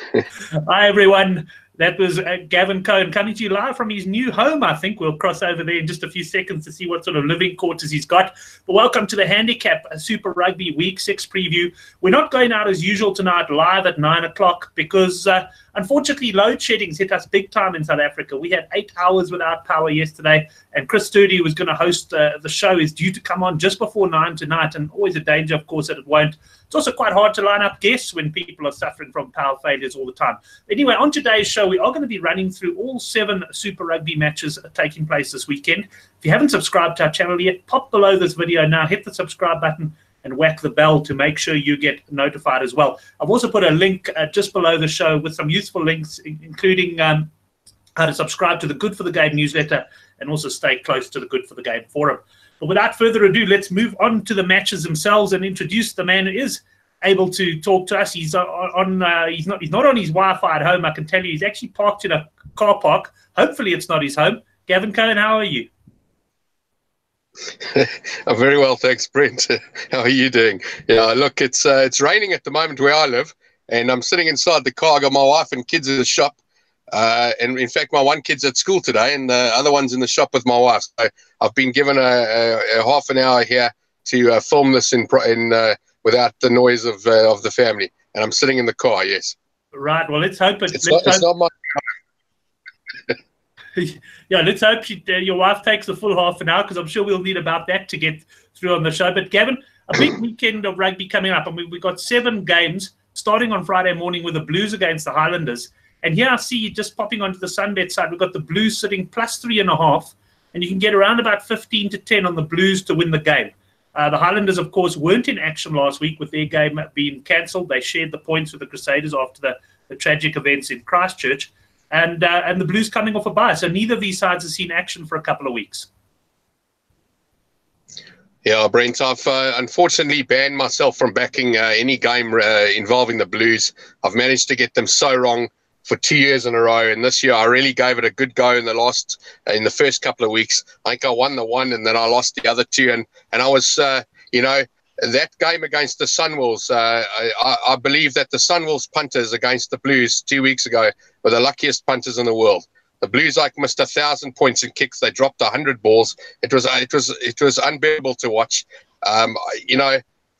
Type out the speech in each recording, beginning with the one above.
Hi, everyone. That was Gavin Cohen coming to you live from his new home. I think we'll cross over there in just a few seconds to see what sort of living quarters he's got. But welcome to the Handicap Super Rugby Week 6 preview. We're not going out as usual tonight live at 9 o'clock because, unfortunately, load shedding's hit us big time in South Africa. We had 8 hours without power yesterday, and Chris Sturdy, who was going to host the show, is due to come on just before 9 tonight, and always a danger, of course, that it won't. It's also quite hard to line up guests when people are suffering from power failures all the time. Anyway, on today's show, we are going to be running through all 7 Super Rugby matches taking place this weekend. If you haven't subscribed to our channel yet, pop below this video now, hit the subscribe button and whack the bell to make sure you get notified as well. I've also put a link just below the show with some useful links, including how to subscribe to the Good for the Game newsletter and also stay close to the Good for the Game forum. But without further ado, let's move on to the matches themselves and introduce the man who is able to talk to us. He's he's not on his Wi-Fi at home, I can tell you. He's actually parked in a car park. Hopefully it's not his home. Gavin Cohen, how are you? I'm very well, thanks, Brent. How are you doing? Yeah, look, it's raining at the moment where I live, and I'm sitting inside the car. I got my wife and kids at the shop. And in fact, my one kid's at school today, and the other one's in the shop with my wife. So I've been given a half an hour here to film this without the noise of the family, and I'm sitting in the car. Yes. Right. Well, let's hope it's not my. Yeah, let's hope your wife takes the full half an hour, because I'm sure we'll need about that to get through on the show. But Gavin, a big weekend of rugby coming up, and we've got 7 games starting on Friday morning with the Blues against the Highlanders. And here I see you just popping onto the Sunbet side. We've got the Blues sitting plus 3.5, and you can get around about 15 to 10 on the Blues to win the game. The Highlanders, of course, weren't in action last week with their game being cancelled. They shared the points with the Crusaders after the tragic events in Christchurch, and the Blues coming off a bye. So neither of these sides has seen action for a couple of weeks. Yeah, Brent, I've unfortunately banned myself from backing any game involving the Blues. I've managed to get them so wrong for 2 years in a row, and this year I really gave it a good go in the first couple of weeks. I think I won the one, and then I lost the other 2, and I was, that game against the Sunwolves, I believe that the Sunwolves punters against the Blues 2 weeks ago were the luckiest punters in the world. The Blues missed 1,000 points in kicks. They dropped 100 balls. It was unbearable to watch.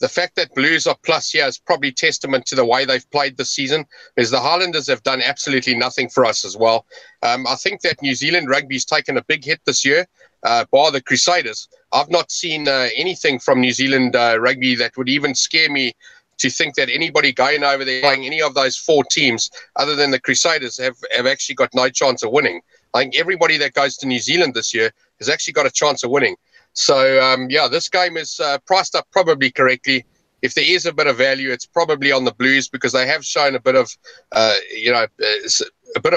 The fact that Blues are plus here is probably testament to the way they've played this season, because the Highlanders have done absolutely nothing for us as well. I think that New Zealand rugby's taken a big hit this year, bar the Crusaders. I've not seen anything from New Zealand rugby that would even scare me to think that anybody going over there playing any of those 4 teams other than the Crusaders have actually got no chance of winning. I think everybody that goes to New Zealand this year has actually got a chance of winning. So, this game is priced up probably correctly. If there is a bit of value, it's probably on the Blues, because they have shown a bit of,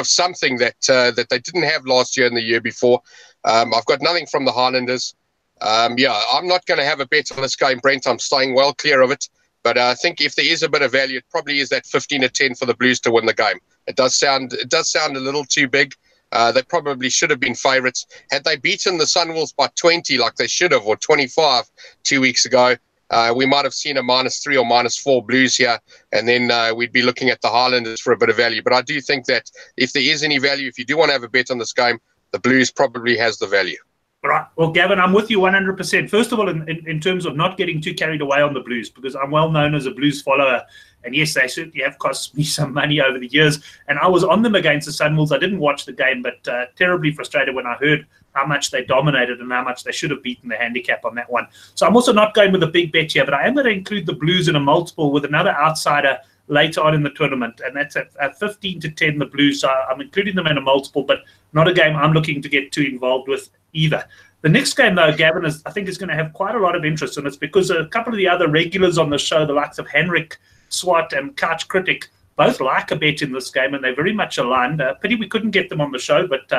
something that they didn't have last year and the year before. I've got nothing from the Highlanders. I'm not going to have a bet on this game, Brent. I'm staying well clear of it. But I think if there is a bit of value, it probably is that 15 to 10 for the Blues to win the game. It does sound a little too big. They probably should have been favourites. Had they beaten the Sunwolves by 20 like they should have, or 25 2 weeks ago, we might have seen a -3 or -4 Blues here, and then we'd be looking at the Highlanders for a bit of value. But I do think that if there is any value, if you do want to have a bet on this game, the Blues probably has the value. Right. Well, Gavin, I'm with you 100%. First of all, in terms of not getting too carried away on the Blues, because I'm well known as a Blues follower. And yes, they certainly have cost me some money over the years. And I was on them against the Sunwolves. I didn't watch the game, but terribly frustrated when I heard how much they dominated and how much they should have beaten the Handicap on that one. So I'm also not going with a big bet here, but I am going to include the Blues in a multiple with another outsider later on in the tournament, and that's at 15 to 10, the Blues. So I'm including them in a multiple, but not a game I'm looking to get too involved with either. The next game, though, Gavin, I think is going to have quite a lot of interest, and it's because a couple of the other regulars on the show, the likes of Henrik, Swart, and Couch Critic, both like a bet in this game, and they're very much aligned. Pity we couldn't get them on the show, but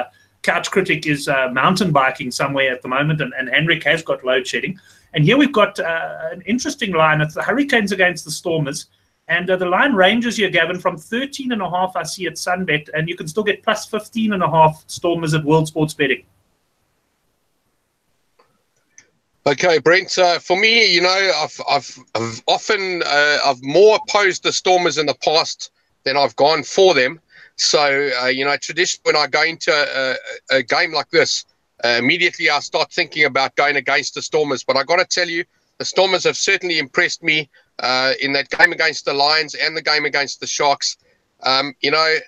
Couch Critic is mountain biking somewhere at the moment, and Henrik has got load shedding. And here we've got an interesting line. It's the Hurricanes against the Stormers. And the line ranges here, Gavin, from 13.5 I see at Sunbet, and you can still get plus 15.5 Stormers at World Sports Betting. Okay, Brent. For me, I've often I've more opposed the Stormers in the past then I've gone for them. So, traditionally when I go into a game like this, immediately I start thinking about going against the Stormers. But I got to tell you, the Stormers have certainly impressed me in that game against the Lions and the game against the Sharks. And the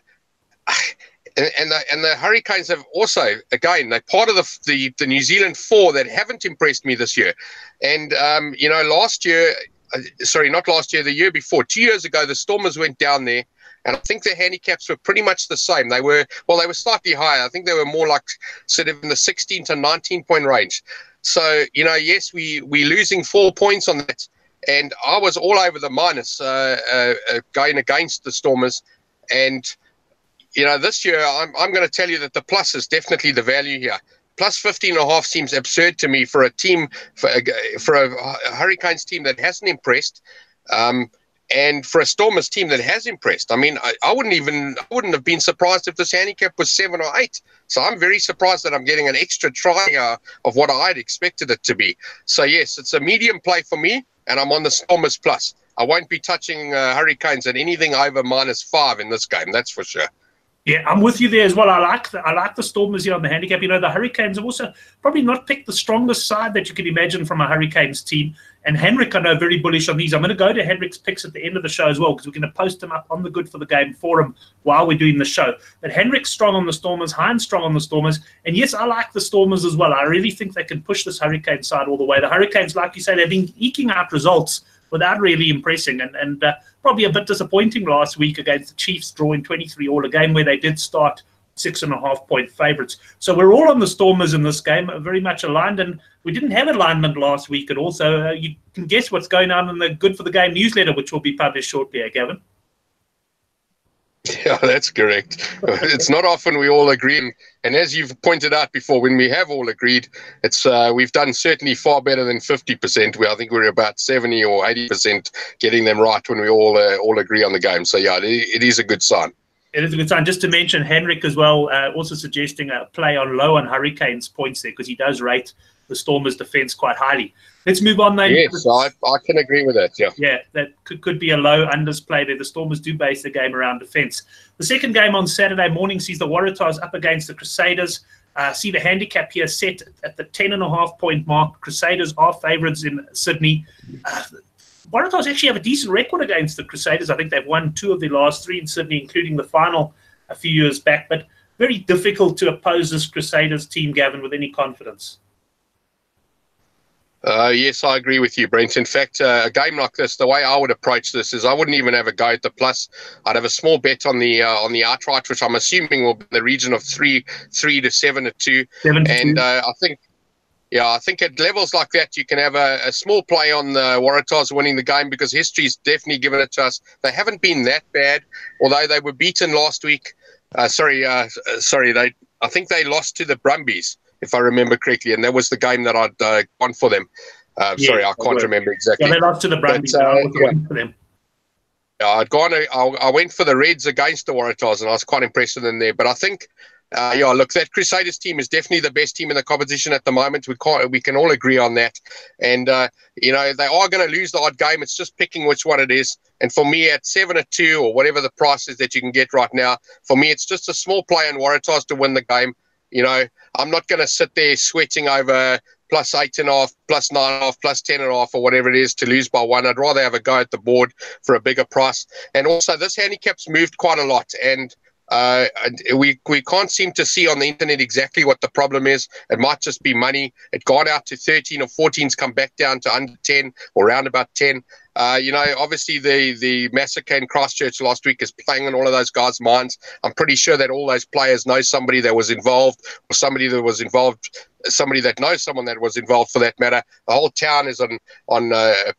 Hurricanes have also, again, they're part of the New Zealand four that haven't impressed me this year. And, last year, not last year, the year before, 2 years ago, the Stormers went down there. And I think their handicaps were pretty much the same. They were slightly higher. I think they were more like sort of in the 16 to 19 point range. So, yes, we're losing 4 points on that. And I was all over the minus going against the Stormers. And, this year I'm going to tell you that the plus is definitely the value here. Plus 15.5 seems absurd to me for a team, for a Hurricanes team that hasn't impressed. And for a Stormers team that has impressed. I mean, I wouldn't have been surprised if this handicap was 7 or 8. So I'm very surprised that I'm getting an extra try of what I'd expected it to be. So yes, it's a medium play for me, and I'm on the Stormers plus. I won't be touching Hurricanes at anything over -5 in this game, that's for sure. Yeah, I'm with you there as well. I like the Stormers here on the handicap. The Hurricanes have also probably not picked the strongest side that you can imagine from a Hurricanes team. And Henrik, I know, very bullish on these. I'm going to go to Henrik's picks at the end of the show as well, because we're going to post them up on the Good for the Game forum while we're doing the show. But Henrik's strong on the Stormers, Heinz strong on the Stormers. And yes, I like the Stormers as well. I really think they can push this Hurricane side all the way. The Hurricanes, like you say, they've been eking out results without really impressing, and probably a bit disappointing last week against the Chiefs, drawing 23 all, a game where they did start 6.5 point favourites. So we're all on the Stormers in this game, very much aligned, and we didn't have alignment last week at all. So you can guess what's going on in the Good for the Game newsletter, which will be published shortly, Gavin. Yeah, that's correct. It's not often we all agree, and as you've pointed out before, when we have all agreed, it's we've done certainly far better than 50%. I think we're about 70 or 80% getting them right when we all agree on the game. So yeah, it is a good sign. It is a good sign. Just to mention Henrik as well, also suggesting a play on low on Hurricanes points there, because he does rate the Stormers' defence quite highly. Let's move on then. Yes, I can agree with that, yeah. Yeah, that could be a low unders play there. The Stormers do base the game around defence. The second game on Saturday morning sees the Waratahs up against the Crusaders. See the handicap here set at the 10.5 point mark. Crusaders are favourites in Sydney. Waratahs actually have a decent record against the Crusaders. I think they've won 2 of their last 3 in Sydney, including the final a few years back. But very difficult to oppose this Crusaders team, Gavin, with any confidence. Yes, I agree with you, Brent. In fact, a game like this, the way I would approach this is I wouldn't even have a go at the plus. I'd have a small bet on the outright, which I'm assuming will be in the region of 3 to 7 to 2. And I think at levels like that, you can have a small play on the Waratahs winning the game, because history's definitely given it to us. They haven't been that bad, although they were beaten last week. I think they lost to the Brumbies, if I remember correctly, and that was the game that I'd gone for them. I can't remember exactly. Yeah, they lost to the Brumbies. For them. I went for the Reds against the Waratahs, and I was quite impressed with them there. But I think, look, that Crusaders team is definitely the best team in the competition at the moment. We can all agree on that. And, they are going to lose the odd game. It's just picking which one it is. And for me, at 7 to 2, or whatever the price is that you can get right now, for me, it's just a small play on Waratahs to win the game. I'm not going to sit there sweating over plus 8.5, plus 9.5, plus 10.5, or whatever it is to lose by 1. I'd rather have a go at the board for a bigger price. And also, this handicap's moved quite a lot, and we can't seem to see on the internet exactly what the problem is. It might just be money. It got out to 13 or 14's come back down to under 10 or around about 10. Obviously the massacre in Christchurch last week is playing on all of those guys' minds. I'm pretty sure that all those players know somebody that was involved, or somebody that was involved, somebody that knows someone that was involved, for that matter. The whole town is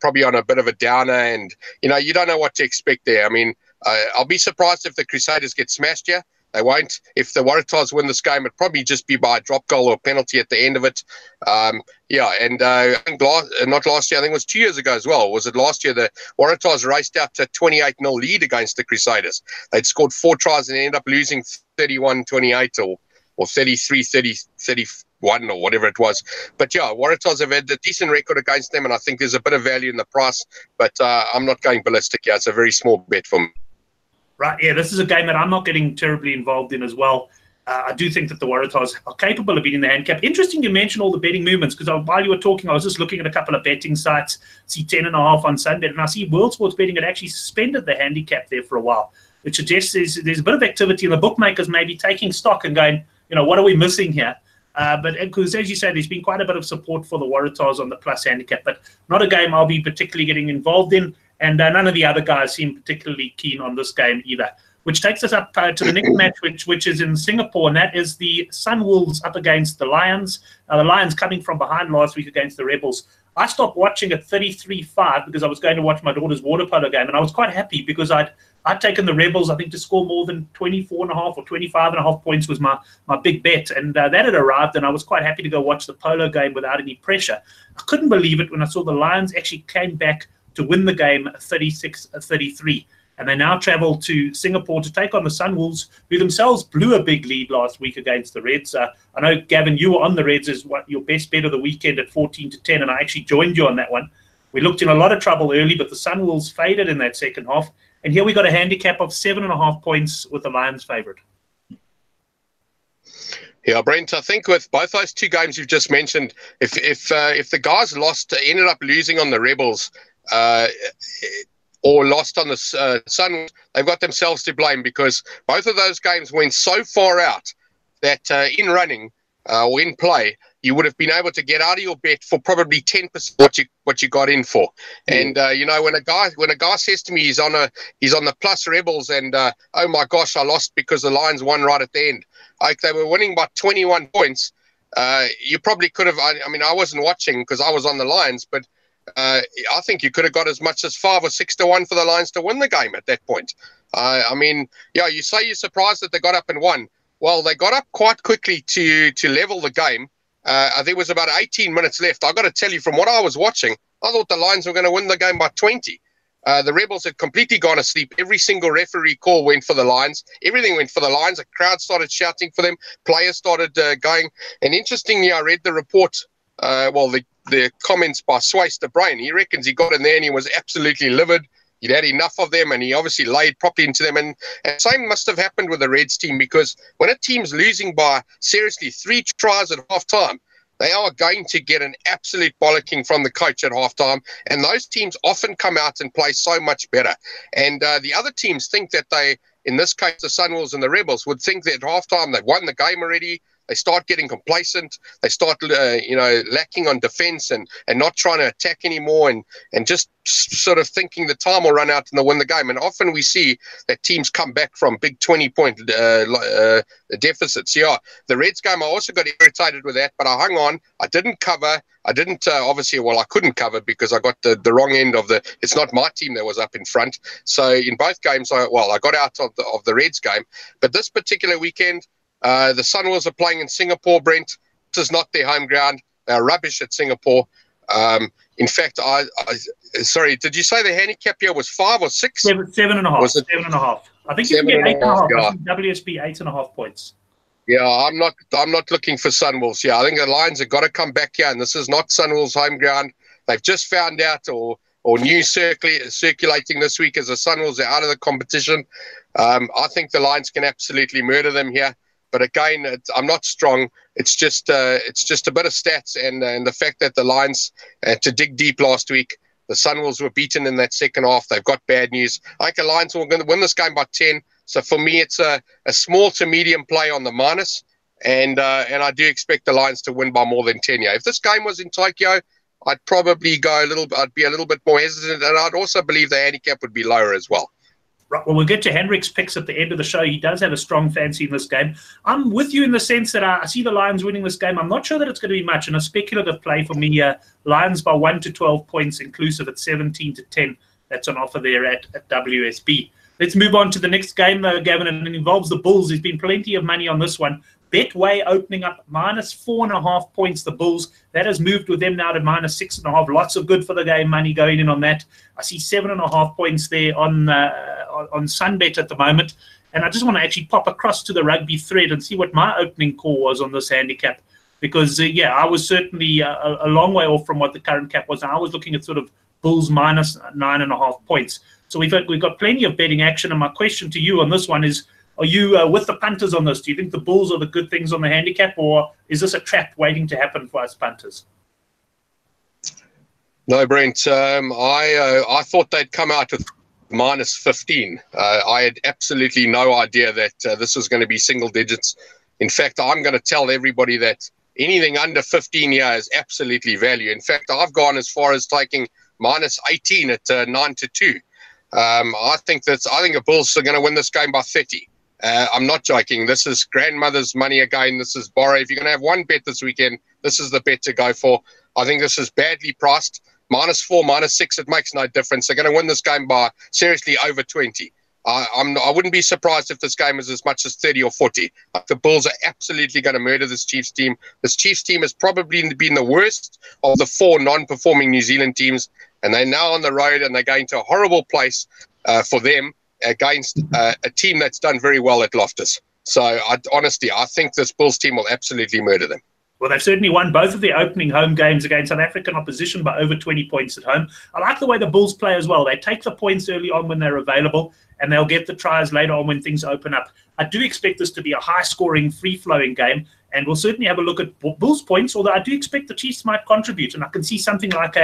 probably on a bit of a downer, and you don't know what to expect there. I mean, I'll be surprised if the Crusaders get smashed here. They won't. If the Waratahs win this game, it'd probably just be by a drop goal or a penalty at the end of it. I think not last year, I think it was 2 years ago as well. Was it last year? The Waratahs raced out to a 28-0 lead against the Crusaders. They'd scored 4 tries and ended up losing 31-28 or 33-31 or whatever it was. But yeah, Waratahs have had a decent record against them, and I think there's a bit of value in the price. But I'm not going ballistic here. It's a very small bet for me. Right, yeah, this is a game that I'm not getting terribly involved in as well. I do think that the Waratahs are capable of beating the handicap. Interesting you mention all the betting movements, because while you were talking, I was just looking at a couple of betting sites. See 10.5 on Sunbet, and I see World Sports Betting had actually suspended the handicap there for a while, which suggests there's a bit of activity, and the bookmakers may be taking stock and going, what are we missing here? But because, as you say, there's been quite a bit of support for the Waratahs on the plus handicap, but not a game I'll be particularly getting involved in, and none of the other guys seem particularly keen on this game either. Which takes us up to the next match, which is in Singapore, and that is the Sunwolves up against the Lions. The Lions coming from behind last week against the Rebels. I stopped watching at 33-5 because I was going to watch my daughter's water polo game, and I was quite happy because I'd taken the Rebels, I think, to score more than 24.5 or 25.5 points was my big bet, and that had arrived, and I was quite happy to go watch the polo game without any pressure. I couldn't believe it when I saw the Lions actually came back to win the game 36-33. And they now travel to Singapore to take on the Sunwolves, who themselves blew a big lead last week against the Reds. I know, Gavin, you were on the Reds as your best bet of the weekend at 14-10, and I actually joined you on that one. We looked in a lot of trouble early, but the Sunwolves faded in that second half. And here we got a handicap of 7.5 points with the Lions favourite. Yeah, Brent, I think with both those two games you've just mentioned, if the guys ended up losing on the Rebels, or lost on the Sun, they've got themselves to blame, because both of those games went so far out that in running or in play, you would have been able to get out of your bet for probably 10% what you got in for. And when a guy says to me he's on the plus Rebels, and oh my gosh, I lost because the Lions won right at the end. Like, they were winning by 21 points. You probably could have. I mean, I wasn't watching because I was on the Lions, but I think you could have got as much as 5 or 6 to 1 for the Lions to win the game at that point. I mean, yeah, you say you're surprised that they got up and won. Well, they got up quite quickly to level the game. There was about 18 minutes left. I got to tell you, from what I was watching, I thought the Lions were going to win the game by 20. The Rebels had completely gone asleep. Every single referee call went for the Lions. Everything went for the Lions. The crowd started shouting for them. Players started going. And interestingly, I read the report, the comments by Swace the Brain. He reckons he got in there and he was absolutely livid. He'd had enough of them, and he obviously laid properly into them. And same must have happened with the Reds team, because when a team's losing by, seriously, 3 tries at halftime, they are going to get an absolute bollocking from the coach at halftime. And those teams often come out and play so much better. And the other teams think that they, in this case, the Sunwolves and the Rebels, would think that at halftime they've won the game already. They start getting complacent. They start, lacking on defense and not trying to attack anymore, and just sort of thinking the time will run out and they'll win the game. And often we see that teams come back from big 20-point deficits. Yeah, the Reds game, I also got irritated with that, but I hung on. I didn't cover. I didn't, I couldn't cover because I got the wrong end of it's not my team that was up in front. So in both games, I got out of the Reds game. But this particular weekend, the Sunwolves are playing in Singapore, Brent. This is not their home ground. They're rubbish at Singapore. In fact, sorry, did you say the handicap here was 5 or 6? 7.5. Was it 7.5. I think you can get 8.5. Yeah. WSB 8.5 points. Yeah, I'm not looking for Sunwolves. Yeah, I think the Lions have got to come back here, and this is not Sunwolves' home ground. They've just found out, or news circulating this week, as the Sunwolves are out of the competition. I think the Lions can absolutely murder them here. But again, I'm not strong. It's just a bit of stats and the fact that the Lions had to dig deep last week. The Sunwolves were beaten in that second half. They've got bad news. I think the Lions are going to win this game by 10. So for me, it's a small to medium play on the minus, and I do expect the Lions to win by more than 10. Yeah, if this game was in Tokyo, I'd probably I'd be a little bit more hesitant, and I'd also believe the handicap would be lower as well. Right, well, we'll get to Hendrik's picks at the end of the show. He does have a strong fancy in this game. I'm with you in the sense that I see the Lions winning this game. I'm not sure that it's going to be much. And a speculative play for me, Lions by 1 to 12 points inclusive at 17-10. That's on offer there at WSB. Let's move on to the next game, Gavin, and it involves the Bulls. There's been plenty of money on this one. Betway opening up minus 4.5 points, the Bulls. That has moved with them now to minus 6.5. Lots of good for the game money going in on that. I see 7.5 points there on Sunbet at the moment. And I just want to actually pop across to the rugby thread and see what my opening call was on this handicap. Because, I was certainly a long way off from what the current cap was. I was looking at sort of Bulls minus 9.5 points. So we've got plenty of betting action. And my question to you on this one is, are you with the punters on this? Do you think the Bulls are the good things on the handicap, or is this a trap waiting to happen for us punters? No, Brent. I thought they'd come out with minus 15. I had absolutely no idea that this was going to be single digits. In fact, I'm going to tell everybody that anything under 15 here is absolutely value. In fact, I've gone as far as taking minus 18 at 9-2. I think the Bulls are going to win this game by 30. I'm not joking. This is grandmother's money again. This is borrow. If you're going to have one bet this weekend, this is the bet to go for. I think this is badly priced. -4, -6, it makes no difference. They're going to win this game by seriously over 20. I wouldn't be surprised if this game is as much as 30 or 40. The Bulls are absolutely going to murder this Chiefs team. This Chiefs team has probably been the worst of the 4 non-performing New Zealand teams, and they're now on the road, and they're going to a horrible place for them against a team that's done very well at Loftus. So, honestly, I think this Bulls team will absolutely murder them. Well, they've certainly won both of their opening home games against South African opposition by over 20 points at home. I like the way the Bulls play as well. They take the points early on when they're available, and they'll get the tries later on when things open up. I do expect this to be a high-scoring, free-flowing game, and we'll certainly have a look at Bulls points, although I do expect the Chiefs might contribute, and I can see something like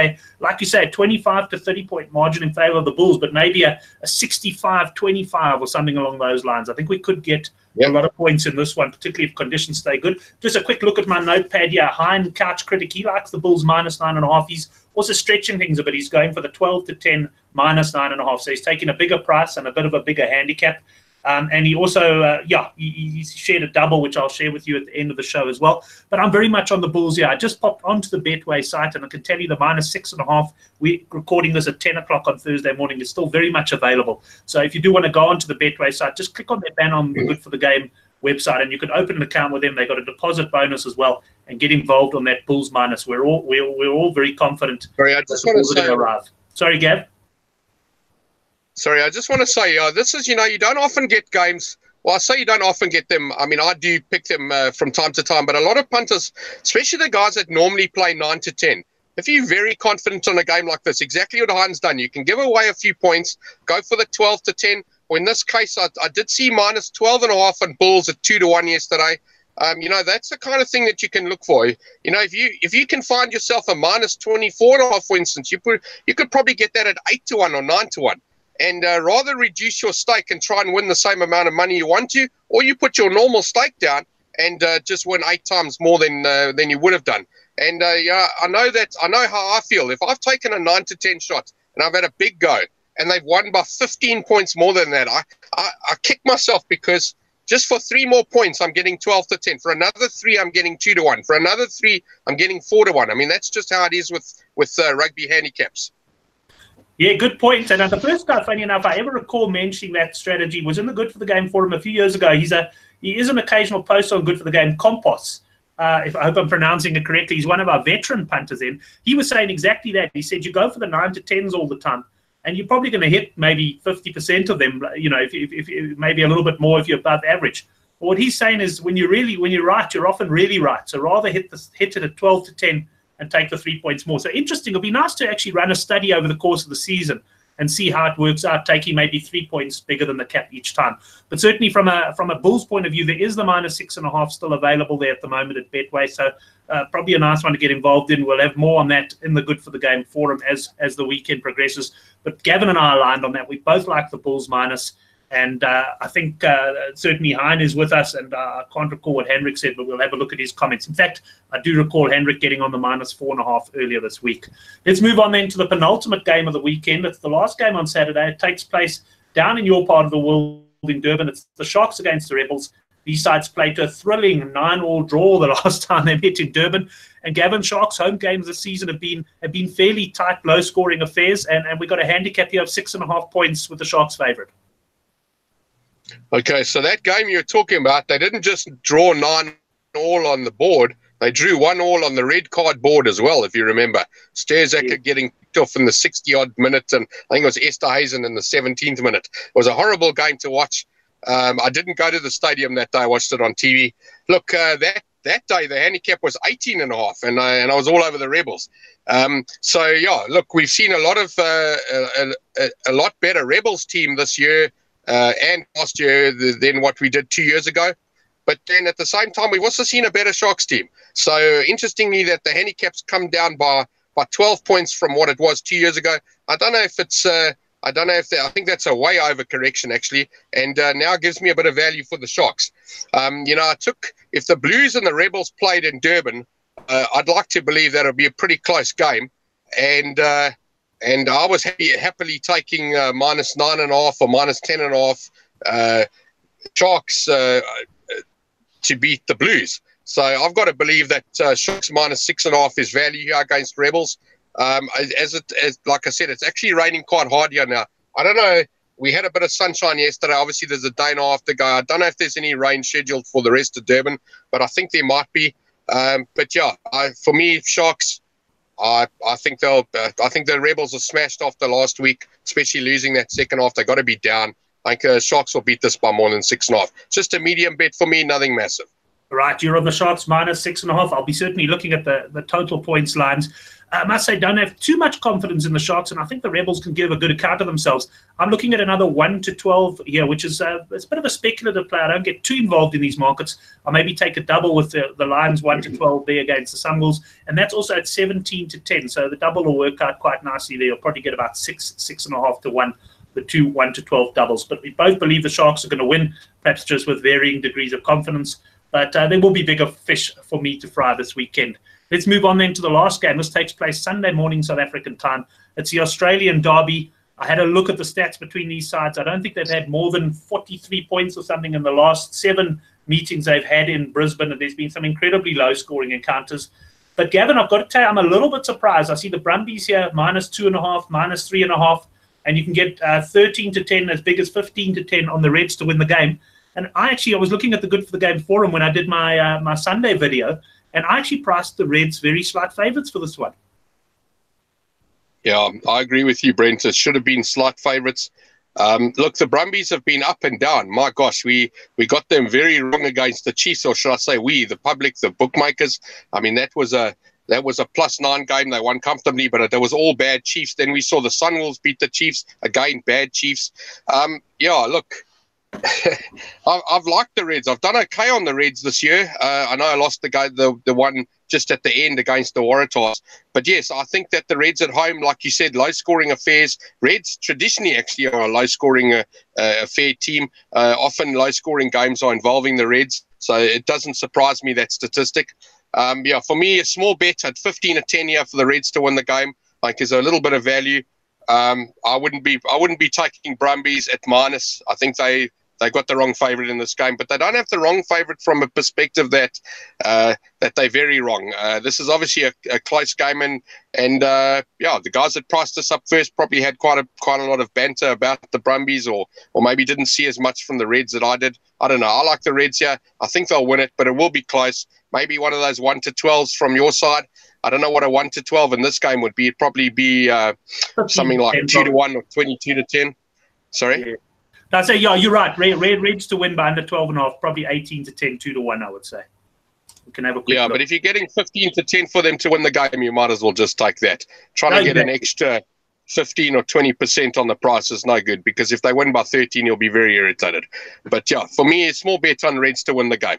you say, a 25 to 30-point margin in favor of the Bulls, but maybe a 65-25 or something along those lines. I think we could get a lot of points in this one, particularly if conditions stay good. Just a quick look at my notepad here. Hein, couch critic, he likes the Bulls -9.5. He's also stretching things a bit. He's going for the 12 to 10 -9.5. So he's taking a bigger price and a bit of a bigger handicap. And he also, he shared a double, which I'll share with you at the end of the show as well. But I'm very much on the Bulls here. I just popped onto the Betway site, and I can tell you the -6.5. We're recording this at 10 o'clock on Thursday morning. It's still very much available. So if you do want to go onto the Betway site, just click on their banner on the Good for the Game website, and you can open an account with them. They've got a deposit bonus as well, and get involved on that Bulls minus. We're all very confident. Sorry, I just want to say, arrive. Sorry, Gav. Sorry, I just want to say, this is, you don't often get games. Well, I say you don't often get them. I mean, I do pick them from time to time, but a lot of punters, especially the guys that normally play 9 to 10, if you're very confident on a game like this, exactly what Hein's done, you can give away a few points, go for the 12 to 10. Or in this case, I did see -12.5 on Bulls at 2 to 1 yesterday. That's the kind of thing that you can look for. If you can find yourself a -24.5, for instance, you could probably get that at 8 to 1 or 9 to 1. And rather reduce your stake and try and win the same amount of money you want to, or you put your normal stake down and just win 8 times more than you would have done. And I know how I feel. If I've taken a 9 to 10 shot and I've had a big go and they've won by 15 points more than that, I kick myself, because just for 3 more points I'm getting 12 to 10. For another 3 I'm getting 2 to 1. For another 3 I'm getting 4 to 1. I mean, that's just how it is with rugby handicaps. Yeah, good point. And the first guy, funny enough, I ever recall mentioning that strategy was in the Good for the Game forum a few years ago. He is an occasional poster on Good for the Game, Compos. If I hope I'm pronouncing it correctly. He's one of our veteran punters in. He was saying exactly that. He said you go for the 9 to 10s all the time, and you're probably going to hit maybe 50% of them, if maybe a little bit more if you're above average. But what he's saying is when you're right, you're often really right. So rather hit it at 12 to 10 and take the 3 points more. So interesting. It'll be nice to actually run a study over the course of the season and see how it works out, taking maybe 3 points bigger than the cap each time. But certainly from a Bulls point of view, there is the -6.5 still available there at the moment at Betway. So probably a nice one to get involved in. We'll have more on that in the Good for the Game forum as the weekend progresses. But Gavin and I are aligned on that. We both like the Bulls minus. And I think certainly Hein is with us, and I can't recall what Hendrik said, but we'll have a look at his comments. In fact, I do recall Hendrik getting on the -4.5 earlier this week. Let's move on then to the penultimate game of the weekend. It's the last game on Saturday. It takes place down in your part of the world in Durban. It's the Sharks against the Rebels. These sides played a thrilling 9-all draw the last time they met in Durban. And Gavin, Sharks' home games this season have been fairly tight, low-scoring affairs, and we got a handicap here of 6.5 points with the Sharks' favourite. Okay, so that game you're talking about, they didn't just draw 9-all on the board. They drew 1-all on the red card board as well, if you remember. Sterzaka getting picked off in the 60-odd minute, and I think it was Esterhuizen in the 17th minute. It was a horrible game to watch. I didn't go to the stadium that day. I watched it on TV. Look, that day the handicap was 18.5, and I was all over the Rebels. So yeah, look, we've seen a lot of a lot better Rebels team this year and last year than what we did 2 years ago. But then at the same time, we've also seen a better Sharks team. So interestingly, that the handicap's come down by 12 points from what it was 2 years ago. I don't know if it's I don't know if I think that's a way over correction actually, and now gives me a bit of value for the Sharks. If the Blues and the Rebels played in Durban, I'd like to believe that it'll be a pretty close game, and I was happily taking minus 9.5 or minus 10.5 Sharks to beat the Blues. So I've got to believe that Sharks minus 6.5 is value here against Rebels. Like I said, it's actually raining quite hard here now. I don't know. We had a bit of sunshine yesterday. Obviously, there's a day and a half to go. I don't know if there's any rain scheduled for the rest of Durban, but I think there might be. But yeah, for me, Sharks, I think the Rebels are smashed after last week, especially losing that second half. They got to be down. I think Sharks will beat this by more than 6.5. Just a medium bet for me, nothing massive. Right, you're on the Sharks minus 6.5. I'll be certainly looking at the total points lines. I must say, don't have too much confidence in the Sharks, and I think the Rebels can give a good account of themselves. I'm looking at another 1 to 12 here, which is it's a bit of a speculative play. I don't get too involved in these markets. I'll maybe take a double with the Lions 1 to 12 there against the Sunwolves, and that's also at 17 to 10. So the double will work out quite nicely there. You'll probably get about 6.5 to 1. The two 1 to 12 doubles. But we both believe the Sharks are going to win, perhaps just with varying degrees of confidence. But there will be bigger fish for me to fry this weekend. Let's move on then to the last game. This takes place Sunday morning, South African time. It's the Australian Derby. I had a look at the stats between these sides. I don't think they've had more than 43 points or something in the last 7 meetings they've had in Brisbane, and there's been some incredibly low-scoring encounters. But, Gavin, I've got to tell you, I'm a little bit surprised. I see the Brumbies here, minus 2.5, minus 3.5. And you can get 13 to 10, as big as 15 to 10 on the Reds to win the game. And I was looking at the Good for the Game forum when I did my my Sunday video, and I actually priced the Reds very slight favourites for this one. Yeah, I agree with you, Brent. It should have been slight favourites. Look, the Brumbies have been up and down. My gosh, we got them very wrong against the Chiefs, or should I say we, the public, the bookmakers. I mean, that was a +9 game. They won comfortably, but it was all bad Chiefs. Then we saw the Sunwolves beat the Chiefs. Again, bad Chiefs. Yeah, look, I've liked the Reds. I've done okay on the Reds this year. I know I lost the one just at the end against the Waratahs. But yes, I think that the Reds at home, like you said, low-scoring affairs. Reds traditionally actually are a low-scoring affair team. Often low-scoring games are involving the Reds. So it doesn't surprise me, that statistic. Yeah, for me, a small bet at 15 to 10 here for the Reds to win the game. Like, is a little bit of value. I wouldn't be taking Brumbies at minus. I think they got the wrong favourite in this game, but they don't have the wrong favourite from a perspective that they're very wrong. This is obviously a close game, and yeah, the guys that priced this up first probably had quite a lot of banter about the Brumbies, or maybe didn't see as much from the Reds that I did. I don't know. I like the Reds here. I think they'll win it, but it will be close. Maybe one of those 1 to 12s from your side. I don't know what a 1 to 12 in this game would be. It'd probably be something like 2 to 1 or 22 to 10. Sorry? Yeah. I'd say, yeah, you're right. Reds to win by under 12.5, probably 18 to 10, 2 to 1, I would say. We can have a quick look. But if you're getting 15 to 10 for them to win the game, you might as well just take that. Trying to get an extra 15 or 20% on the price is no good, because if they win by 13, you'll be very irritated. But yeah, for me, it's small bet on Reds to win the game.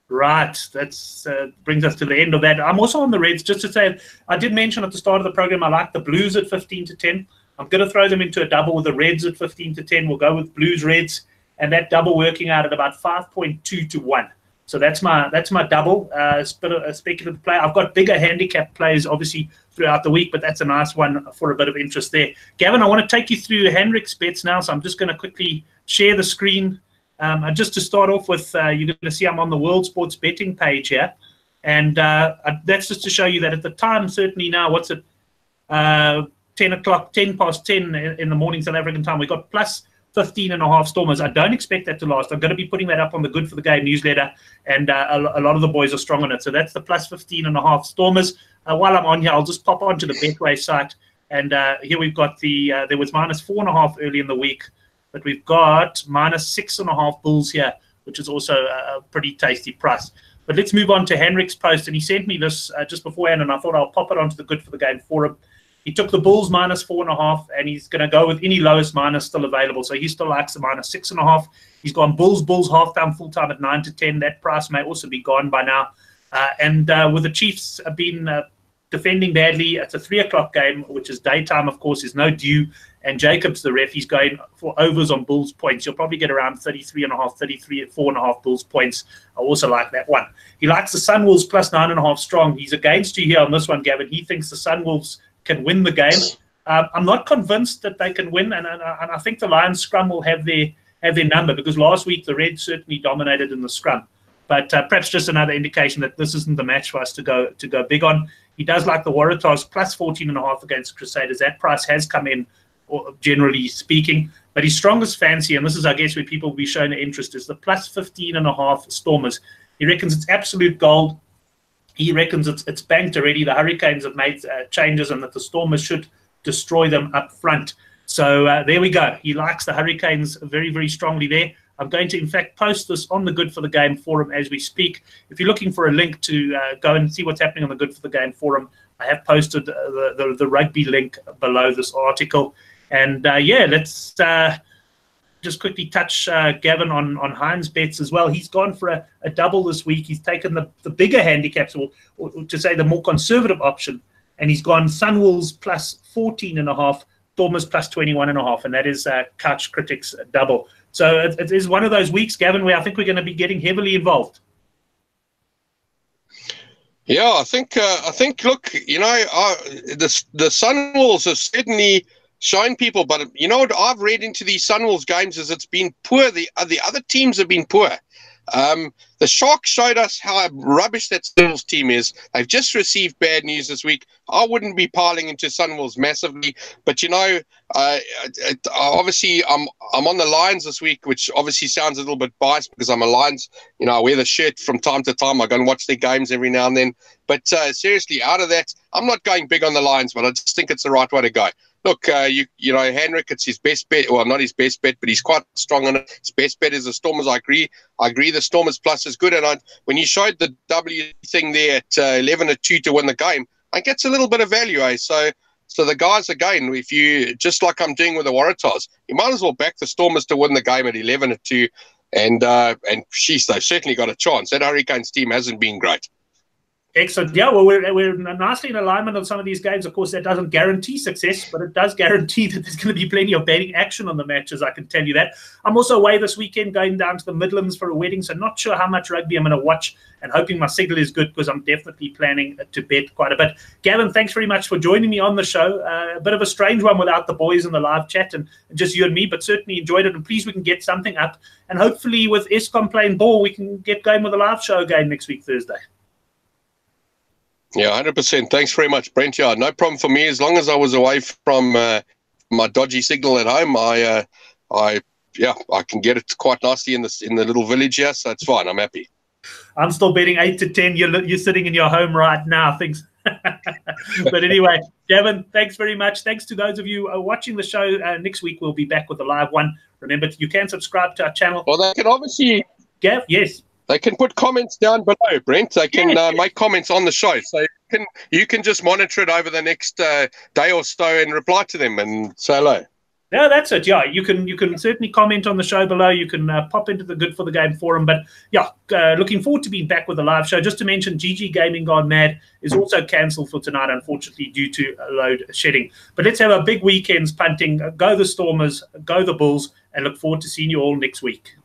Right, that's brings us to the end of that. I'm also on the Reds, just to say, I did mention at the start of the program, I like the Blues at 15 to 10. I'm going to throw them into a double with the Reds at 15 to 10. We'll go with Blues Reds, and that double working out at about 5.2 to 1. So that's my double. A speculative play. I've got bigger handicap plays obviously throughout the week, but that's a nice one for a bit of interest there. Gavin, I want to take you through Hendrik's bets now, so I'm just going to quickly share the screen. Just to start off with, you're going to see I'm on the World Sports Betting page here. And that's just to show you that at the time, certainly now, what's it, 10 o'clock, 10 past 10 in the morning South African time, we got plus 15.5 Stormers. I don't expect that to last. I'm going to be putting that up on the Good for the Game newsletter, and a lot of the boys are strong on it. So that's the plus 15.5 Stormers. While I'm on here, I'll just pop onto the Betway site. And here we've got there was minus 4.5 early in the week. But we've got minus 6.5 Bulls here, which is also a pretty tasty price. But let's move on to Henrik's post, and he sent me this just beforehand, and I thought I'll pop it onto the Good for the Game forum. He took the Bulls -4.5, and he's going to go with any lowest minus still available. So he still likes the -6.5. He's gone Bulls half-time, full-time at 9 to 10. That price may also be gone by now. And with the Chiefs been defending badly, it's a 3 o'clock game, which is daytime, of course. There's no dew. And Jacobs, the ref, he's going for overs on Bulls points. You'll probably get around 33.5, 34.5 Bulls points. I also like that one. He likes the Sunwolves +9.5 strong. He's against you here on this one, Gavin. He thinks the Sunwolves can win the game. I'm not convinced that they can win, and I think the Lions scrum will have their number, because last week the Reds certainly dominated in the scrum. But perhaps just another indication that this isn't the match for us to go big on. He does like the Waratahs +14.5 against Crusaders. That price has come in, generally speaking. But his strongest fancy, and this is, I guess, where people will be showing interest, is the +15.5 Stormers. He reckons it's absolute gold. He reckons it's banked already. The Hurricanes have made changes, and that the Stormers should destroy them up front. So there we go. He likes the Hurricanes very, very strongly there. I'm going to, in fact, post this on the Good for the Game forum as we speak. If you're looking for a link to go and see what's happening on the Good for the Game forum, I have posted the rugby link below this article. And yeah, let's just quickly touch Gavin on Heinz bets as well. He's gone for a double this week. He's taken the bigger handicaps, or to say the more conservative option, and he's gone Sunwolves +14.5, Stormers +21.5, and that is Couch Critics double. So it is one of those weeks, Gavin, where I think we're going to be getting heavily involved. Yeah, I think. Look, the Sunwolves have certainly shown people, but what I've read into these Sunwolves games is it's been poor. The other teams have been poor. The Sharks showed us how rubbish that Sunwolves team is. They've just received bad news this week. I wouldn't be piling into Sunwolves massively, but obviously I'm on the Lions this week, which obviously sounds a little bit biased because I'm a Lions. I wear the shirt from time to time. I go and watch their games every now and then. But seriously, out of that, I'm not going big on the Lions, but I just think it's the right way to go. Look, Henrik, it's his best bet. Well, not his best bet, but he's quite strong on it. His best bet is the Stormers. I agree. The Stormers plus is good. And when you showed the W thing there at 11-2 to win the game, I think it's a little bit of value, eh? So the guys, again, if you, just like I'm doing with the Waratahs, you might as well back the Stormers to win the game at 11-2. And sheesh, they've certainly got a chance. That Hurricanes team hasn't been great. Excellent. Yeah, well, we're nicely in alignment on some of these games. Of course, that doesn't guarantee success, but it does guarantee that there's going to be plenty of betting action on the matches, I can tell you that. I'm also away this weekend, going down to the Midlands for a wedding, so not sure how much rugby I'm going to watch, and hoping my signal is good, because I'm definitely planning to bet quite a bit. Gavin, thanks very much for joining me on the show. A bit of a strange one without the boys in the live chat and just you and me, but certainly enjoyed it, and please we can get something up. And hopefully with Eskom playing ball, we can get going with a live show again next week, Thursday. Yeah, 100%. Thanks very much, Brent. Yeah, no problem for me. As long as I was away from my dodgy signal at home, I can get it quite nicely in the little village here, so it's fine. I'm happy. I'm still betting 8 to 10. You're sitting in your home right now. Things. But anyway, Gavin, thanks very much. Thanks to those of you watching the show. Next week we'll be back with a live one. Remember, you can subscribe to our channel. Well, they can obviously. Gav, yes. They can put comments down below, Brent. They can make comments on the show. So you can just monitor it over the next day or so and reply to them and say hello. Yeah, that's it. Yeah, you can certainly comment on the show below. You can pop into the Good for the Game forum. But yeah, looking forward to being back with a live show. Just to mention, GG Gaming Gone Mad is also cancelled for tonight, unfortunately, due to load shedding. But let's have a big weekend's punting. Go the Stormers, go the Bulls, and look forward to seeing you all next week.